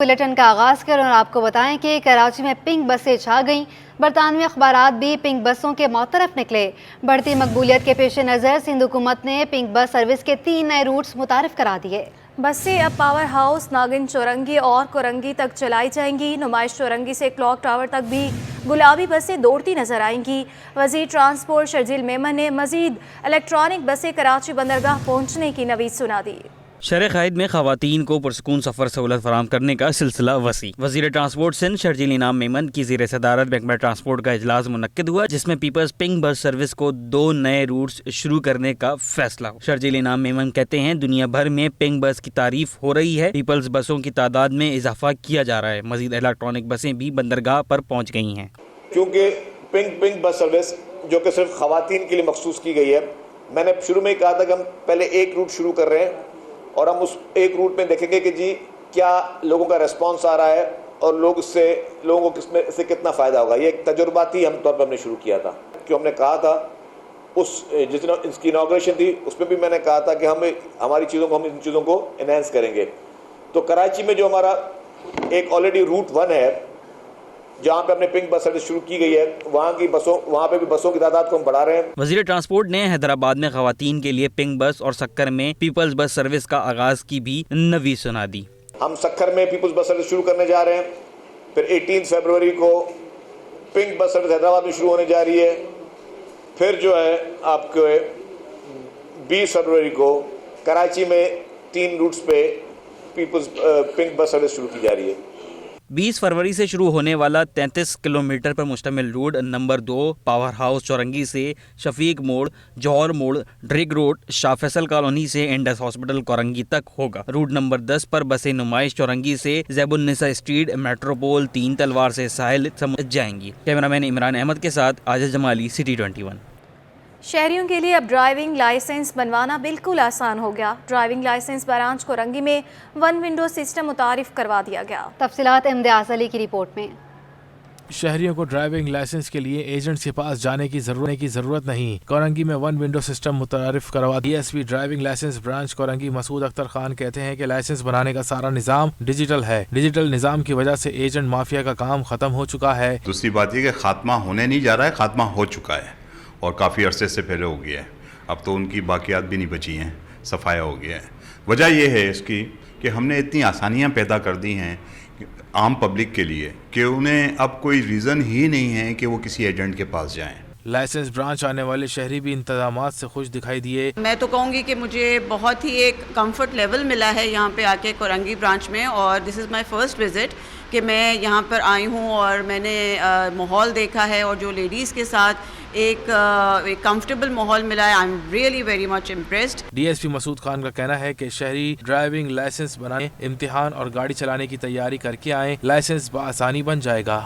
Bulletin کا آغاز کریں اور آپ کو بتائیں کہ کراچی میں پنک بسیں چھا گئیں۔ برطانوی اخبارات بھی پنک بسوں کے معترف نکلے۔ بڑھتی مقبولیت کے پیش نظر سندھ حکومت نے پنک بس سروس کے 3 نئے روٹس متعارف کرا دیے۔ بسیں اب پاور ہاؤس، ناگن چورنگی اور کورنگی تک چلائی جائیں گی۔ نمائش چورنگی سے کلاک ٹاور تک بھی گلابی بسیں دوڑتی نظر آئیں گی۔ وزیر ٹرانسپورٹ شرجیل میمن نے مزید الیکٹرانک بسیں کراچی بندرگاہ پہنچنے کی نوید سنا دی۔ شہر قائد میں خواتین کو پرسکون سفر سہولت فراہم کرنے کا سلسلہ وسیع۔ وزیر ٹرانسپورٹ سندھ شرجیل انعام میمن کی زیر صدارت محکمہ ٹرانسپورٹ کا اجلاس منعقد ہوا، جس میں پیپلز پنک بس سروس کو 2 نئے روٹس شروع کرنے کا فیصلہ ہوا۔ شرجیل انعام میمن کہتے ہیں دنیا بھر میں پنک بس کی تعریف ہو رہی ہے، پیپلز بسوں کی تعداد میں اضافہ کیا جا رہا ہے، مزید الیکٹرانک بسیں بھی بندرگاہ پر پہنچ گئی ہیں۔ کیونکہ پنک بس سروس جو کہ صرف خواتین کے لیے مخصوص کی گئی ہے، میں نے شروع میں ہی کہا تھا کہ ہم پہلے ایک روٹ شروع کر رہے ہیں اور ہم اس ایک روٹ میں دیکھیں گے کہ جی کیا لوگوں کا ریسپانس آ رہا ہے اور لوگوں کو اس سے کتنا فائدہ ہوگا۔ یہ ایک تجرباتی طور پر ہم نے شروع کیا تھا، کہ ہم نے کہا تھا جس دن اس کی انوگریشن تھی اس پہ بھی میں نے کہا تھا کہ ہم ان چیزوں کو انہینس کریں گے۔ تو کراچی میں جو ہمارا ایک آلریڈی روٹ 1 ہے جہاں پہ ہم نے پنک بس سروس شروع کی گئی ہے، وہاں پہ بھی بسوں کی تعداد کو ہم بڑھا رہے ہیں۔ وزیر ٹرانسپورٹ نے حیدرآباد میں خواتین کے لیے پنک بس اور سکر میں پیپلز بس سروس کا آغاز کی بھی نوید سنا دی۔ ہم سکر میں پیپلز بس سروس شروع کرنے جا رہے ہیں، پھر 18 فروری کو پنک بس سروس حیدرآباد میں شروع ہونے جا رہی ہے، پھر جو ہے آپ کو 20 فروری کو کراچی میں 3 روٹس پہ پیپلز پنک بس سروس شروع کی جا رہی ہے۔ 20 فروری سے شروع ہونے والا 33 کلومیٹر پر مشتمل روٹ نمبر 2 پاور ہاؤس چورنگی سے شفیق موڑ، جوہر موڑ، ڈرگ روڈ، شاہ فیصل کالونی سے انڈس ہاسپٹل کورنگی تک ہوگا۔ روٹ نمبر 10 پر بسیں نمائش چورنگی سے زیب النساء اسٹریٹ، میٹروپول، 3 تلوار سے ساحل سمجھ جائیں گی۔ کیمرہ مین عمران احمد کے ساتھ عاجز جمالی، سٹی 21۔ شہریوں کے لیے اب ڈرائیونگ لائسنس بنوانا بالکل آسان ہو گیا۔ ڈرائیونگ لائسنس برانچ کورنگی میں 1 ونڈو سسٹم متعارف کروا دیا گیا۔ تفصیلات امتیاز علی کی رپورٹ میں۔ شہریوں کو ڈرائیونگ لائسنس کے لیے ایجنٹس کے پاس جانے کی ضرورت نہیں۔ کورنگی میں 1 ونڈو سسٹم متعارف کروا دیا۔ DSP driving licence branch Korangi Masood Akhtar Khan کہتے ہیں کہ لائسنس بنانے کا سارا نظام ڈیجیٹل ہے۔ ڈیجیٹل نظام کی وجہ سے ایجنٹ مافیا کا کام ختم ہو چکا ہے۔ دوسری بات یہ کہ خاتمہ ہونے نہیں جا رہا ہے، خاتمہ ہو چکا ہے اور کافی عرصے سے پہلے ہو گیا ہے۔ اب تو ان کی باقیات بھی نہیں بچی ہیں، صفایا ہو گیا ہے۔ وجہ یہ ہے اس کی کہ ہم نے اتنی آسانیاں پیدا کر دی ہیں عام پبلک کے لیے کہ انہیں اب کوئی ریزن ہی نہیں ہے کہ وہ کسی ایجنٹ کے پاس جائیں۔ لائسنس برانچ آنے والے شہری بھی انتظامات سے خوش دکھائی دیے۔ میں تو کہوں گی کہ مجھے بہت ہی ایک کمفرٹ لیول ملا ہے یہاں پہ آ کے کورنگی برانچ میں، اور دس از مائی فرسٹ وزٹ کہ میں یہاں پر آئی ہوں اور میں نے ماحول دیکھا ہے اور جو لیڈیز کے ساتھ ایک کمفرٹیبل ماحول ملا ہے۔ I am really very much impressed. DSP مسعود خان کا کہنا ہے کہ شہری ڈرائیونگ لائسنس بنانے، امتحان اور گاڑی چلانے کی تیاری کر کے آئیں، لائسنس بآسانی بن جائے گا۔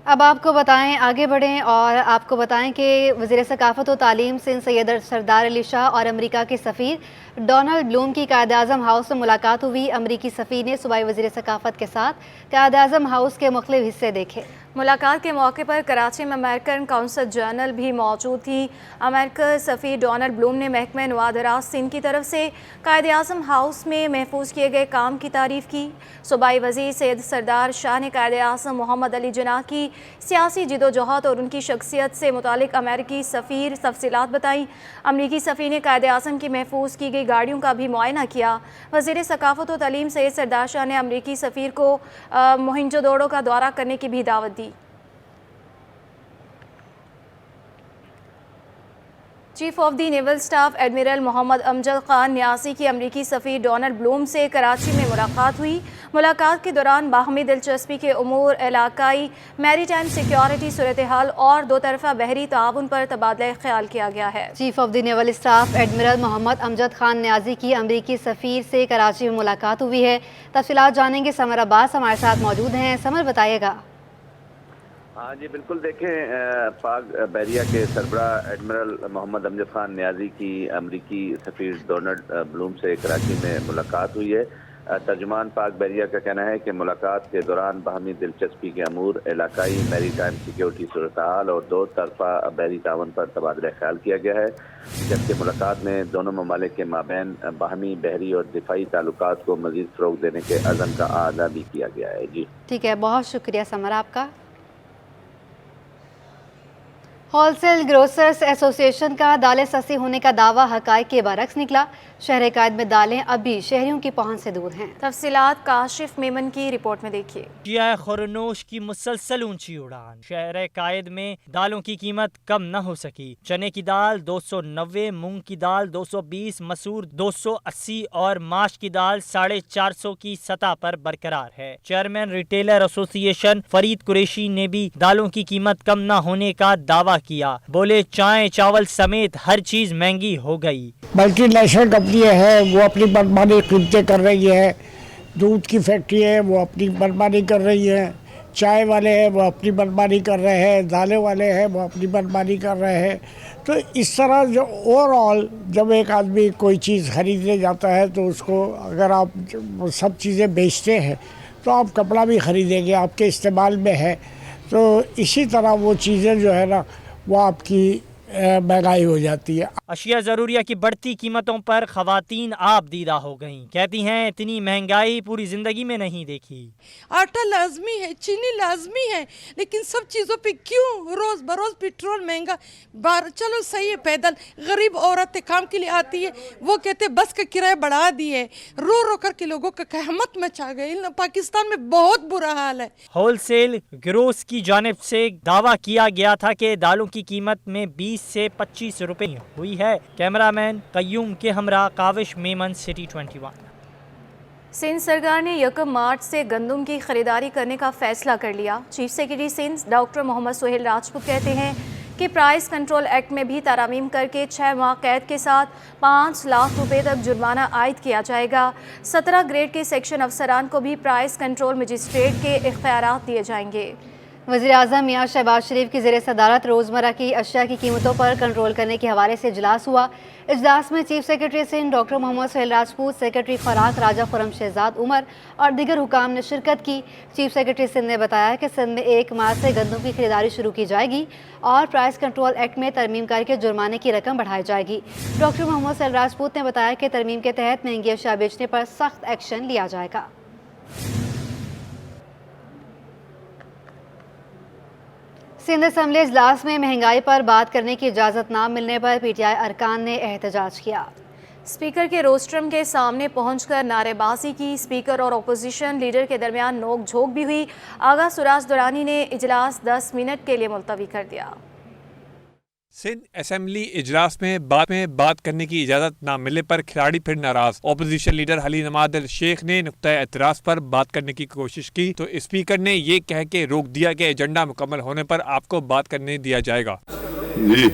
اب آپ کو بتائیں، آگے بڑھیں اور آپ کو بتائیں کہ وزیر ثقافت و تعلیم سندھ سید سردار علی شاہ اور امریکہ کے سفیر ڈونلڈ بلوم کی قائد اعظم ہاؤس میں ملاقات ہوئی۔ امریکی سفیر نے صوبائی وزیر ثقافت کے ساتھ قائد اعظم ہاؤس کے مختلف حصے دیکھے۔ ملاقات کے موقع پر کراچی میں امریکن کونسل جنرل بھی موجود تھی۔ امریکہ سفیر ڈونلڈ بلوم نے محکمہ نوادرات سندھ کی طرف سے قائد اعظم ہاؤس میں محفوظ کیے گئے کام کی تعریف کی۔ صوبائی وزیر سید سردار شاہ نے قائد اعظم محمد علی جناح کی سیاسی جدوجہد اور ان کی شخصیت سے متعلق امریکی سفیر تفصیلات بتائیں۔ امریکی سفیر نے قائد اعظم کی محفوظ کی گئی گاڑیوں کا بھی معائنہ کیا۔ وزیر ثقافت و تعلیم سید سردار شاہ نے امریکی سفیر کو موہنجو دوڑو کا دورہ کرنے کی بھی دعوت دی۔ Chief of the naval staff admiral Muhammad Amjad Khan Niazi کی امریکی سفیر ڈونلڈ بلوم سے کراچی میں ملاقات ہوئی۔ ملاقات کے دوران باہمی دلچسپی کے امور، علاقائی میری ٹائم سیکیورٹی صورتحال اور 2 طرفہ بحری تعاون پر تبادلہ خیال کیا گیا ہے۔ Chief of the naval staff admiral Muhammad Amjad Khan Niazi کی امریکی سفیر سے کراچی میں ملاقات ہوئی ہے۔ تفصیلات جانیں گے، سمر عباس ہمارے ساتھ موجود ہیں۔ سمر، بتائیے گا۔ ہاں جی بالکل، دیکھیں پاک بحریہ کے سربراہ ایڈمرل محمد امجد خان نیازی کی امریکی سفیر ڈونلڈ بلوم سے کراچی میں ملاقات ہوئی ہے۔ ترجمان پاک بحریہ کا کہنا ہے کہ ملاقات کے دوران باہمی دلچسپی کے امور، علاقائی میری ٹائم سیکیورٹی صورتحال اور دو طرفہ بحری تعاون پر تبادلہ خیال کیا گیا ہے، جبکہ ملاقات میں دونوں ممالک کے مابین باہمی بحری اور دفاعی تعلقات کو مزید فروغ دینے کے عزم کا اعادہ بھی کیا گیا ہے۔ جی ٹھیک ہے، بہت شکریہ سمر آپ کا۔ ہول سیل گروسرز ایسوسی ایشن کا دالیں سستی ہونے کا دعویٰ حقائق کے برعکس نکلا۔ شہر قائد میں دالیں اب بھی شہریوں کی پہنچ سے دور ہیں۔ تفصیلات کاشف میمن کی رپورٹ میں دیکھیے۔ شیعہ خورنوش کی مسلسل اونچی اڑان، شہر قائد میں دالوں کی قیمت کم نہ ہو سکی۔ چنے کی دال 290، مونگ کی دال 220، مسور 280 اور ماش کی دال 450 کی سطح پر برقرار ہے۔ چیئرمین ریٹیلر ایسوسی ایشن فرید قریشی نے بھی دالوں کی قیمت کم نہ ہونے کا دعویٰ کیا، بولے چائے چاول سمیت ہر چیز مہنگی ہو گئی۔ ملٹی نیشنل کمپنی ہے، وہ اپنی منمانی قیمتیں کر رہی ہے، دودھ کی فیکٹری ہے وہ اپنی منمانی کر رہی ہے، چائے والے ہیں وہ اپنی منمانی کر رہے ہیں، دالیں والے ہیں وہ اپنی منمانی کر رہے ہیں۔ تو اس طرح جو اوور آل جب ایک آدمی کوئی چیز خریدنے جاتا ہے تو اس کو اگر آپ سب چیزیں بیچتے ہیں تو آپ کپڑا بھی خریدیں گے، آپ کے استعمال میں ہے، تو اسی طرح وہ چیزیں جو ہے نا وہ آپ کی مہنگائی ہو جاتی ہے۔ اشیاء ضروریہ کی بڑھتی قیمتوں پر خواتین آپ دیدہ ہو گئیں، کہتی ہیں اتنی مہنگائی پوری زندگی میں نہیں دیکھی۔ آٹا لازمی ہے، چینی لازمی ہے، لیکن سب چیزوں پہ کیوں روز بروز پیٹرول مہنگا؟ چلو صحیح ہے، پیدل غریب عورتیں کام کے لیے آتی ہے، وہ کہتے بس کا کرایہ بڑھا دیے، رو رو کر کے لوگوں کا قحمت مچا گئی۔ پاکستان میں بہت برا حال ہے۔ ہول سیل گروس کی جانب سے دعویٰ کیا گیا تھا کہ دالوں کی قیمت میں 20 سے 25 روپے ہوئی ہے۔ کیمرہ مین قیوم کے ہمراہ کاوش میمن، سٹی 21۔ سندھ سرکار نے 1 مارچ سے گندم کی خریداری کرنے کا فیصلہ کر لیا۔ چیف سیکرٹری سندھ ڈاکٹر محمد سہیل راجپوت کہتے ہیں کہ پرائس کنٹرول ایکٹ میں بھی ترامیم کر کے 6 ماہ قید کے ساتھ 5 لاکھ روپے تک جرمانہ عائد کیا جائے گا۔ 17 گریڈ کے سیکشن افسران کو بھی پرائس کنٹرول مجسٹریٹ کے اختیارات دیے جائیں گے۔ وزیر اعظم میاں شہباز شریف کی زیر صدارت روزمرہ کی اشیاء کی قیمتوں پر کنٹرول کرنے کے حوالے سے اجلاس ہوا۔ اجلاس میں چیف سیکرٹری سندھ ڈاکٹر محمد سہیل راجپوت، سیکرٹری خوراک راجہ خرم شہزاد عمر اور دیگر حکام نے شرکت کی۔ چیف سیکرٹری سندھ نے بتایا کہ سندھ میں 1 مارچ سے گندم کی خریداری شروع کی جائے گی اور پرائس کنٹرول ایکٹ میں ترمیم کر کے جرمانے کی رقم بڑھائی جائے گی۔ ڈاکٹر محمد سہیل راجپوت نے بتایا کہ ترمیم کے تحت مہنگی اشیاء بیچنے پر سخت ایکشن لیا جائے گا۔ سندھ اسمبلی اجلاس میں مہنگائی پر بات کرنے کی اجازت نہ ملنے پر پی ٹی آئی ارکان نے احتجاج کیا۔ اسپیکر کے روسٹرم کے سامنے پہنچ کر نعرے بازی کی، اسپیکر اور اپوزیشن لیڈر کے درمیان نوک جھونک بھی ہوئی۔ آغا سراج درانی نے اجلاس 10 منٹ کے لیے ملتوی کر دیا۔ سندھ اسمبلی اجلاس میں بات کرنے کی اجازت نہ ملنے پر کھلاڑی پھر ناراض۔ اپوزیشن لیڈر حلی نماد الشیخ نے نقطۂ اعتراض پر بات کرنے کی کوشش کی تو اسپیکر نے یہ کہہ کے روک دیا کہ ایجنڈا مکمل ہونے پر آپ کو بات کرنے دیا جائے گا۔ جی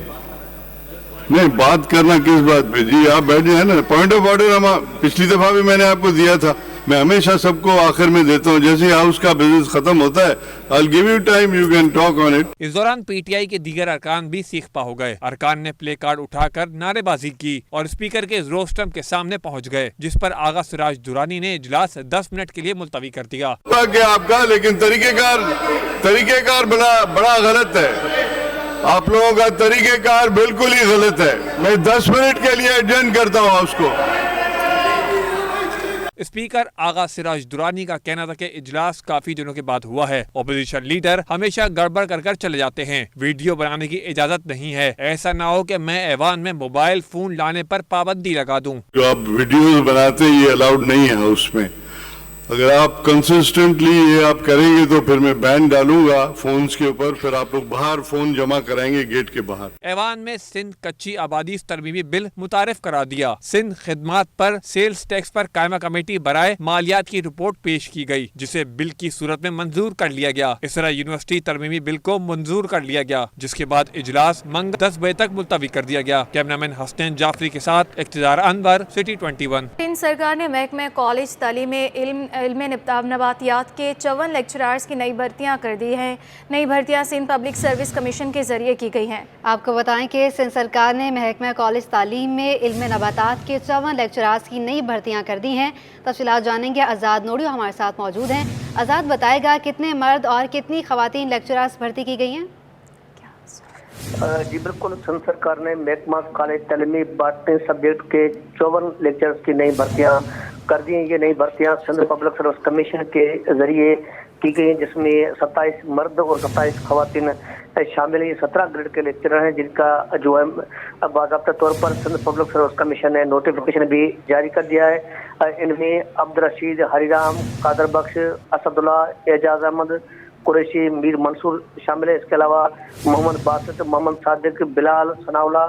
نہیں، بات کرنا کس بات پہ؟ جی آپ بیٹھے ہیں نا، پوائنٹ آف آرڈر پچھلی دفعہ بھی میں نے آپ کو دیا تھا، میں ہمیشہ سب کو آخر میں دیتا ہوں، جیسے ہاؤس کا بزنس ختم ہوتا ہے I'll give you time, you can talk on it۔ اس دوران پی ٹی آئی کے دیگر ارکان بھی سیخ پا ہو گئے۔ ارکان نے پلے کارڈ اٹھا کر نعرے بازی کی اور اسپیکر کے روسٹرم کے سامنے پہنچ گئے، جس پر آغا سراج درانی نے اجلاس 10 منٹ کے لیے ملتوی کر دیا۔ آپ کا لیکن طریقہ کار بڑا غلط ہے، آپ لوگوں کا طریقہ کار بالکل ہی غلط ہے۔ میں 10 منٹ کے لیے ایڈجرن کرتا ہوں اس کو۔ اسپیکر آغا سراج درانی کا کہنا تھا کہ اجلاس کافی دنوں کے بعد ہوا ہے، اپوزیشن لیڈر ہمیشہ گڑبڑ کر چلے جاتے ہیں، ویڈیو بنانے کی اجازت نہیں ہے، ایسا نہ ہو کہ میں ایوان میں موبائل فون لانے پر پابندی لگا دوں۔ جو آپ ویڈیوز بناتے ہیں یہ الاؤڈ نہیں ہے ہاؤس میں، اگر آپ کنسسٹنٹلی یہ آپ کریں گے تو پھر میں بین ڈالوں گا فونز کے اوپر، پھر آپ لوگ باہر فون جمع کرائیں گے گیٹ کے باہر۔ ایوان میں سندھ کچی آبادی ترمیمی بل متعارف کرا دیا۔ سندھ خدمات پر سیلز ٹیکس پر قائمہ کمیٹی برائے مالیات کی رپورٹ پیش کی گئی، جسے بل کی صورت میں منظور کر لیا گیا۔ اس طرح یونیورسٹی ترمیمی بل کو منظور کر لیا گیا، جس کے بعد اجلاس منگل 10 بجے تک ملتوی کر دیا گیا۔ کیمرہ مین حسنین جعفری کے ساتھ اقتدار انور، سٹی 21۔ سندھ سرکار نے محکمہ کالج تعلیم علم علم نباتیات کے 54 لیکچرارز کی نئی بھرتیاں کر دی ہیں۔ نئی بھرتیاں سندھ پبلک سروس کمیشن کے ذریعے کی گئی ہیں۔ آپ کو بتائیں کہ سندھ سرکار نے محکمہ کالج تعلیم میں علم نباتات کے 54 لیکچرارز کی نئی بھرتیاں کر دی ہیں۔ تفصیلات جانیں گے، آزاد نوڑیو ہمارے ساتھ موجود ہیں۔ آزاد بتائے گا کتنے مرد اور کتنی خواتین لیکچرارز بھرتی کی گئی ہیں؟ جی بالکل، سندھ سرکار نے محکمہ کالج تعلیمی باٹنی سبجیکٹ کے 54 لیکچرز کی نئی بھرتیاں کر دی ہیں۔ یہ نئی بھرتیاں سندھ پبلک سروس کمیشن کے ذریعے کی گئی ہیں، جس میں 27 مرد اور 27 خواتین شامل ہیں۔ یہ 17 گریڈ کے لیکچرر ہیں، جن کا جو ہے باضابطہ طور پر سندھ پبلک سروس کمیشن نے نوٹیفیکیشن بھی جاری کر دیا ہے۔ ان میں عبدالرشید، ہری رام، قادر بخش، اسد اللہ، اعجاز احمد، قریشی، میر منصور شامل ہے۔ اس کے علاوہ محمد باسط، محمد صادق، بلال، ثناءاللہ،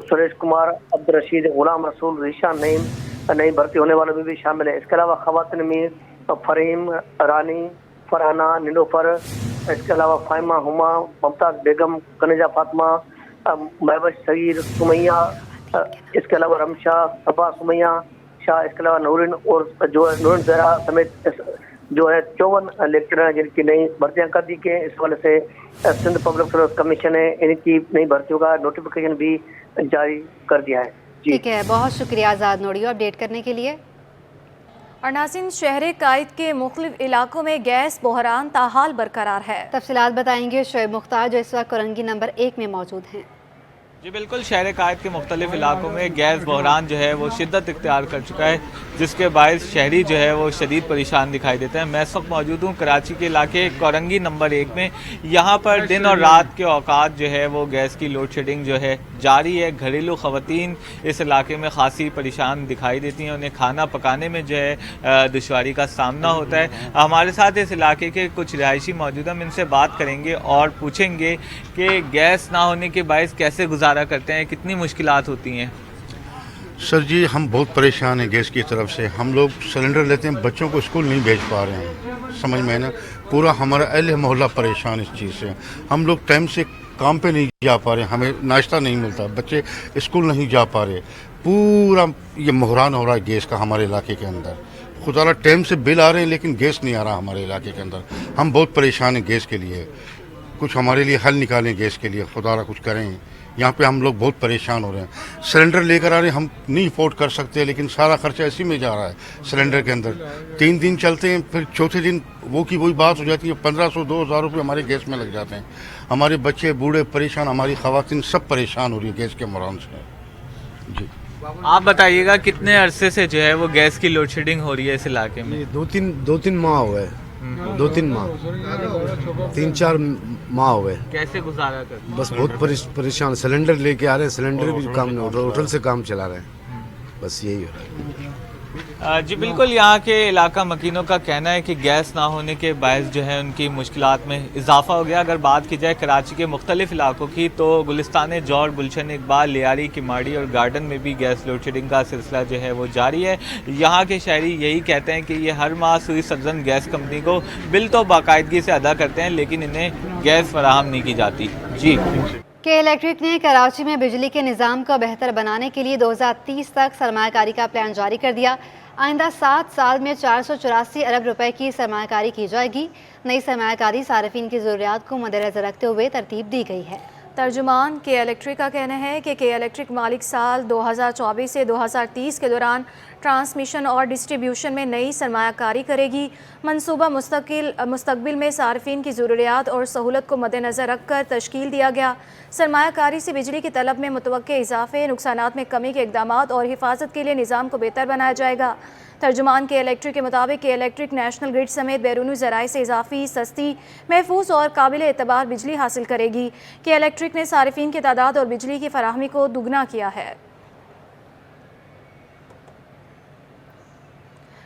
سریش کمار، عبدالرشید، غلام رسول، ریشان نعیم نئی بھرتی ہونے والوں میں بھی شامل ہے۔ اس کے علاوہ خواتین میں فریم، رانی، فرحانہ، نیلوفر، اس کے علاوہ فائمہ، ہما، ممتاز بیگم، کنیزہ فاطمہ، مہوش صغیر، سمیہ، اس کے علاوہ رمشا، صبا، سمیہ شاہ، اس کے علاوہ نورین اور جو ہے نورین زہرا سمیت جو ہے 54 لیکچرر ہیں جن کی نئی بھرتیاں کر دی گئی ہیں۔ اس حوالے سے سندھ پبلک سروس کمیشن نے ان کی نئی بھرتیوں کا نوٹیفیکیشن بھی جاری کر دیا ہے۔ ٹھیک ہے، بہت شکریہ آزاد نوڑیو اپڈیٹ کرنے کے لیے۔ اور ناظرین، شہر قائد کے مختلف علاقوں میں گیس بحران تاحال برقرار ہے۔ تفصیلات بتائیں گے شعیب مختار، جو اس وقت کورنگی نمبر 1 میں موجود ہیں۔ جی بالکل، شہر قائد کے مختلف علاقوں میں گیس بحران جو ہے وہ شدت اختیار کر چکا ہے، جس کے باعث شہری جو ہے وہ شدید پریشان دکھائی دیتے ہیں۔ میں اس وقت موجود ہوں کراچی کے علاقے کورنگی نمبر 1 میں۔ یہاں پر دن اور رات کے اوقات جو ہے وہ گیس کی لوڈ شیڈنگ جو ہے جاری ہے۔ گھریلو خواتین اس علاقے میں خاصی پریشان دکھائی دیتی ہیں، انہیں کھانا پکانے میں جو ہے دشواری کا سامنا ہوتا ہے۔ ہمارے ساتھ اس علاقے کے کچھ رہائشی موجود ہیں، ہم ان سے بات کریں گے اور پوچھیں گے کہ گیس نہ ہونے کے باعث کیسے گزارا کرتے ہیں، کتنی مشکلات ہوتی ہیں۔ سر جی، ہم بہت پریشان ہیں گیس کی طرف سے۔ ہم لوگ سلنڈر لیتے ہیں، بچوں کو اسکول نہیں بھیج پا رہے ہیں، سمجھ میں نا، پورا ہمارا اہل محلہ پریشان اس چیز سے۔ ہم لوگ ٹائم سے کام پہ نہیں جا پا رہے، ہمیں ناشتہ نہیں ملتا، بچے اسکول نہیں جا پا رہے، پورا یہ بحران ہو رہا ہے گیس کا ہمارے علاقے کے اندر۔ خدا را ٹائم سے بل آ رہے ہیں لیکن گیس نہیں آ رہا ہمارے علاقے کے اندر۔ ہم بہت پریشان ہیں گیس کے لیے، کچھ ہمارے لیے حل نکالیں گیس کے لیے، خدا را کچھ کریں۔ یہاں پہ ہم لوگ بہت پریشان ہو رہے ہیں، سلنڈر لے کر آ رہے ہیں، ہم نہیں افورڈ کر سکتے، لیکن سارا خرچہ اسی میں جا رہا ہے سلنڈر کے اندر۔ 3 دن چلتے ہیں، پھر چوتھے دن وہ کی وہی بات ہو جاتی ہے، 1500-2000 روپے ہمارے گیس میں لگ جاتے ہیں۔ ہمارے بچے بوڑھے پریشان، ہماری خواتین سب پریشان ہو رہی ہے گیس کے بحران سے۔ جی آپ بتائیے گا کتنے عرصے سے جو ہے وہ گیس کی لوڈ شیڈنگ ہو رہی ہے اس علاقے میں؟ 2-3 ماہ ہو گئے، 2-3 ماہ، 3-4 ماہ ہو گئے۔ کیسے گزارا کرتے ہیں؟ بس بہت پریشان، سلنڈر لے کے آ رہے ہیں، سلنڈر بھی کام نہیں ہو رہا، ہوٹل سے کام چلا رہے ہیں، بس یہی ہو رہا ہے۔ جی بالکل، یہاں کے علاقہ مکینوں کا کہنا ہے کہ گیس نہ ہونے کے باعث جو ہے ان کی مشکلات میں اضافہ ہو گیا۔ اگر بات کی جائے کراچی کے مختلف علاقوں کی تو گلستان جوہر، گلشن اقبال، لیاری، کماڑی اور گارڈن میں بھی گیس لوڈ شیڈنگ کا سلسلہ جو ہے وہ جاری ہے۔ یہاں کے شہری یہی کہتے ہیں کہ یہ ہر ماہ سوئی سرزن گیس کمپنی کو بل تو باقاعدگی سے ادا کرتے ہیں لیکن انہیں گیس فراہم نہیں کی جاتی۔ جی کے الیکٹرک نے کراچی میں بجلی کے نظام کو بہتر بنانے کے لیے 2030 تک سرمایہ کاری کا پلان جاری کر دیا۔ آئندہ 7 سال میں 484 ارب روپے کی سرمایہ کاری کی جائے گی۔ نئی سرمایہ کاری صارفین کی ضروریات کو مدنظر رکھتے ہوئے ترتیب دی گئی ہے۔ ترجمان کے الیکٹرک کا کہنا ہے کہ کے الیکٹرک مالک سال 2024 سے 2030 کے دوران ٹرانسمیشن اور ڈسٹریبیوشن میں نئی سرمایہ کاری کرے گی۔ منصوبہ مستقبل میں صارفین کی ضروریات اور سہولت کو مد نظر رکھ کر تشکیل دیا گیا۔ سرمایہ کاری سے بجلی کی طلب میں متوقع اضافے، نقصانات میں کمی کے اقدامات اور حفاظت کے لیے نظام کو بہتر بنایا جائے گا۔ ترجمان کے الیکٹرک کے مطابق کہ الیکٹرک نیشنل گرڈ سمیت بیرونی ذرائع سے اضافی، سستی، محفوظ اور قابل اعتبار بجلی حاصل کرے گی۔ کہ الیکٹرک نے صارفین کی تعداد اور بجلی کی فراہمی کو دوگنا کیا ہے۔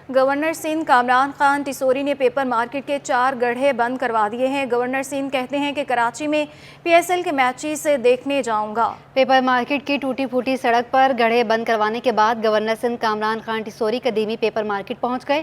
گورنر سندھ کامران خان ٹیسوری نے پیپر مارکیٹ کے 4 گڑھے بند کروا دیے ہیں۔ گورنر سندھ کہتے ہیں کہ کراچی میں پی ایس ایل کے میچز دیکھنے جاؤں گا۔ پیپر مارکیٹ کی ٹوٹی پھوٹی سڑک پر گڑھے بند کروانے کے بعد گورنر سندھ کامران خان ٹیسوری قدیمی پیپر مارکیٹ پہنچ گئے۔